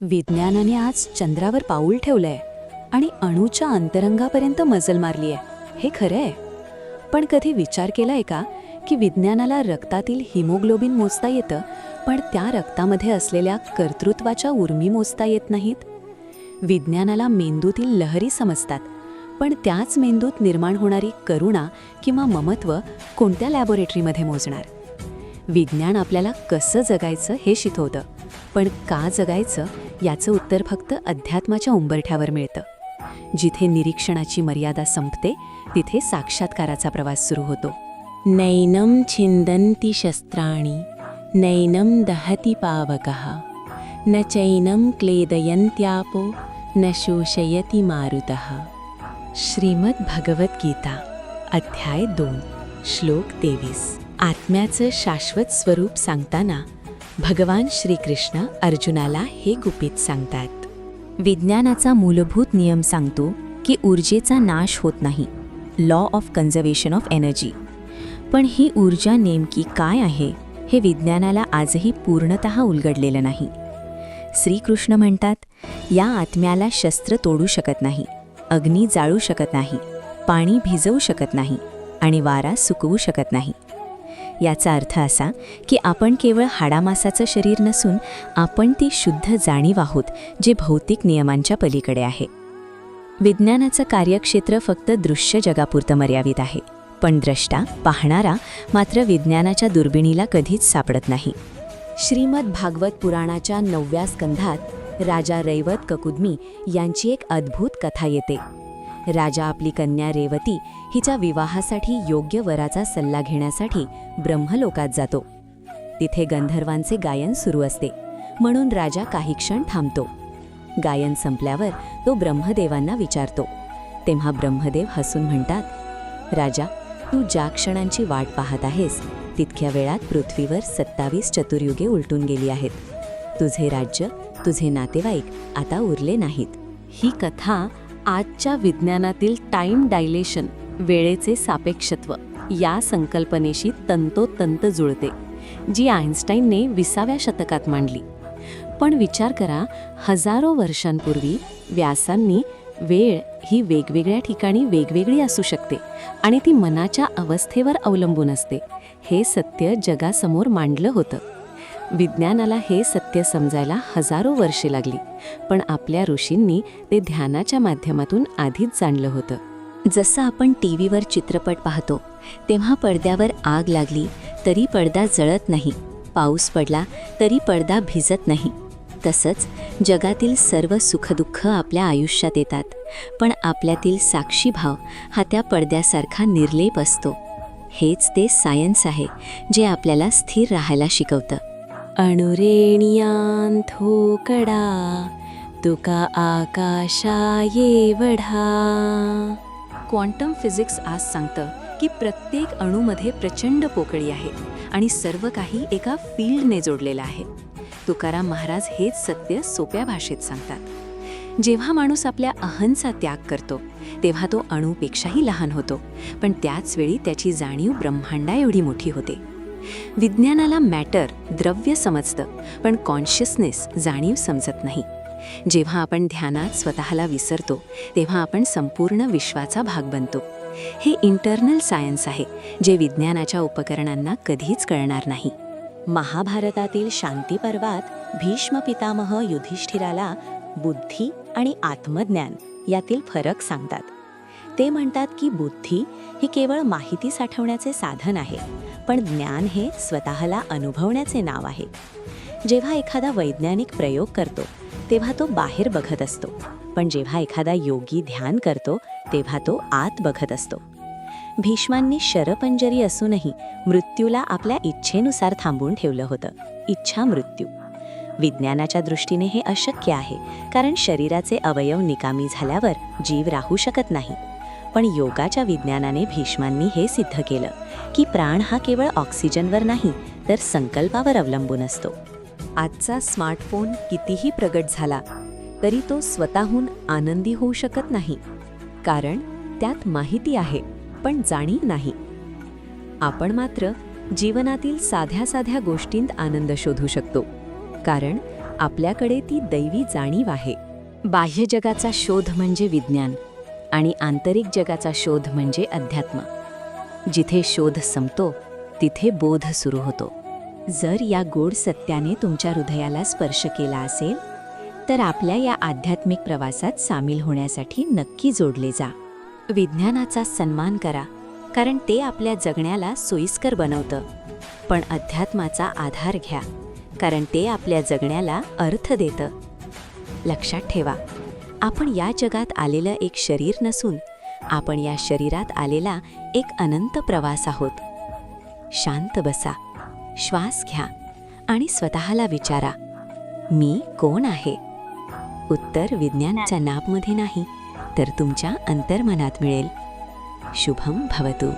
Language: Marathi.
विज्ञानाने आज चंद्रावर पाऊल ठेवलंय आणि अणूच्या अंतरंगापर्यंत मजल मारलीय, हे खरं आहे. पण कधी विचार केलाय का की विज्ञानाला रक्तातील हिमोग्लोबिन मोजता येतं, पण त्या रक्तामध्ये असलेल्या कर्तृत्वाच्या उर्मी मोजता येत नाहीत. विज्ञानाला मेंदूतील लहरी समजतात, पण त्याच मेंदूत निर्माण होणारी करुणा किंवा ममत्व कोणत्या लॅबोरेटरीमध्ये मोजणार? विज्ञान आपल्याला कसं जगायचं हे शिकवतं, पण का जगायचं याचं उत्तर फक्त अध्यात्माच्या उंबरठ्यावर मिळतं. जिथे निरीक्षणाची मर्यादा संपते तिथे साक्षात्काराचा प्रवास सुरू होतो. नैनं छिन्दन्ति शस्त्राणि नैनं दहति पावकः न चैनं क्लेदयन्त्यापो न शोषयति मारुतः. श्रीमद भगवद्गीता अध्याय 2 श्लोक 23. आत्म्याचं शाश्वत स्वरूप सांगताना भगवान श्रीकृष्ण अर्जुनाला हे गुपित सांगतात. विज्ञानाचा मूलभूत नियम सांगतो की ऊर्जेचा नाश होत नाही, law of conservation of energy. पण ही ऊर्जा नेमकी काय आहे हे विज्ञानाला आजही पूर्णतः उलगडलेलं नाही. श्रीकृष्ण म्हणतात, या आत्म्याला शस्त्र तोडू शकत नाही, अग्नी जाळू शकत नाही, पाणी भिजवू शकत नाही आणि वारा सुकवू शकत नाही. याचा अर्थ असा की आपण केवळ हाडामासाचं शरीर नसून आपण ती शुद्ध जाणीव आहोत, जे भौतिक नियमांच्या पलीकडे आहे. विज्ञानाचं कार्यक्षेत्र फक्त दृश्य जगापुरतं मर्यादित आहे, पण द्रष्टा पाहणारा मात्र विज्ञानाच्या दुर्बिणीला कधीच सापडत नाही. श्रीमद भागवत पुराणाच्या 9व्या स्कंधात राजा रैवत ककुद्मी यांची एक अद्भुत कथा येते. राजा आपली कन्या रेवती हिच्या विवाहासाठी योग्य वराचा सल्ला घेण्यासाठी ब्रह्मलोकात जातो. तिथे गंधर्वांचे गायन सुरू असते, म्हणून राजा काही क्षण थांबतो. गायन संपल्यावर तो ब्रह्मदेवांना विचारतो. तेव्हा ब्रह्मदेव हसून म्हणतात, राजा, तू ज्या क्षणांची वाट पाहत आहेस तितक्या वेळात पृथ्वीवर 27 चतुर्युगे उलटून गेली आहेत. तुझे राज्य, तुझे नातेवाईक आता उरले नाहीत. ही कथा आजच्या विज्ञानातील टाइम डायलेशन, वेळेचे सापेक्षत्व या संकल्पनेशी तंतोतंत जुळते, जी आइन्स्टाईनने 20व्या शतकात मांडली. पण विचार करा, हजारो वर्षांपूर्वी व्यासांनी वेळ ही वेगवेगळ्या ठिकाणी वेगवेगळी असू शकते आणि ती मनाच्या अवस्थेवर अवलंबून असते, हे सत्य जगासमोर मांडलं होतं. विज्ञानाला हे सत्य समजायला हजारो वर्षे लागली, पण आपल्या ऋषींनी ते ध्यानाच्या माध्यमातून आधीच जाणलं होतं. जसं आपण टीव्हीवर चित्रपट पाहतो तेव्हा पडद्यावर आग लागली तरी पडदा जळत नाही, पाऊस पडला तरी पडदा भिजत नाही. तसंच जगातील सर्व सुखदुःख आपल्या आयुष्यात येतात, पण आपल्यातील साक्षीभाव हा त्या पडद्यासारखा निर्लेप असतो. हेच ते सायन्स आहे जे आपल्याला स्थिर राहायला शिकवतं. अणुरेणियांथो कडा तुका आकाशा ये वढा. क्वांटम फिजिक्स आज सांगतं की प्रत्येक अणूमध्ये प्रचंड पोकळी आहे आणि सर्व काही एका फील्डने जोडलेलं आहे. तुकाराम महाराज हेच सत्य सोप्या भाषेत सांगतात. जेव्हा माणूस आपल्या अहंचा त्याग करतो तेव्हा तो अणूपेक्षाही लहान होतो, पण त्याच वेळी त्याची जाणीव ब्रह्मांडा एवढी मोठी होते. विज्ञानाला मॅटर, द्रव्य समजतं, पण कॉन्शियसनेस, जाणीव समजत नाही. जेव्हा आपण ध्यानात स्वतःला विसरतो तेव्हा आपण संपूर्ण विश्वाचा भाग बनतो. हे इंटरनल सायन्स आहे जे विज्ञानाच्या उपकरणांना कधीच कळणार नाही. महाभारतातील शांती पर्वात भीष्म पितामह युधिष्ठिराला बुद्धी आणि आत्मज्ञान यातील फरक सांगतात. ते म्हणतात की बुद्धी ही केवळ माहिती साठवण्याचे साधन आहे, पण ज्ञान हे स्वतःला अनुभवण्याचे नाव आहे. जेव्हा एखादा वैज्ञानिक प्रयोग करतो तेव्हा तो बाहेर बघत असतो, पण जेव्हा एखादा योगी ध्यान करतो तेव्हा तो आत बघत असतो. भीष्मांनी शरपंजरी असूनही मृत्यूला आपल्या इच्छेनुसार थांबवून ठेवलं होतं. इच्छा मृत्यू. विज्ञानाच्या दृष्टीने हे अशक्य आहे, कारण शरीराचे अवयव निकामी झाल्यावर जीव राहू शकत नाही. पण योगाच्या विज्ञानाने भीष्मांनी हे सिद्ध केलं की प्राण हा केवळ ऑक्सिजनवर नाही तर संकल्पावर अवलंबून असतो. आजचा स्मार्टफोन कितीही प्रगत झाला तरी तो स्वतःहून आनंदी होऊ शकत नाही, कारण त्यात माहिती आहे पण जाणीव नाही. आपण मात्र जीवनातील साध्या साध्या गोष्टींत आनंद शोधू शकतो, कारण आपल्याकडे ती दैवी जाणीव आहे. बाह्य जगाचा शोध म्हणजे विज्ञान आणि आंतरिक जगाचा शोध म्हणजे अध्यात्म. जिथे शोध संपतो तिथे बोध सुरू होतो. जर या गोड सत्याने तुमच्या हृदयाला स्पर्श केला असेल तर आपल्या या आध्यात्मिक प्रवासात सामील होण्यासाठी नक्की जोडले जा. विज्ञानाचा सन्मान करा, कारण ते आपल्या जगण्याला सोयीस्कर बनवतं. पण अध्यात्माचा आधार घ्या, कारण ते आपल्या जगण्याला अर्थ देतं. लक्षात ठेवा, आपण या जगात आलेलं एक शरीर नसून आपण या शरीरात आलेला एक अनंत प्रवास आहोत. शांत बसा, श्वास घ्या आणि स्वतःला विचारा, मी कोण आहे? उत्तर विज्ञानाच्या नापमध्ये नाही, तर तुमच्या अंतर्मनात मिळेल. शुभम भवतु.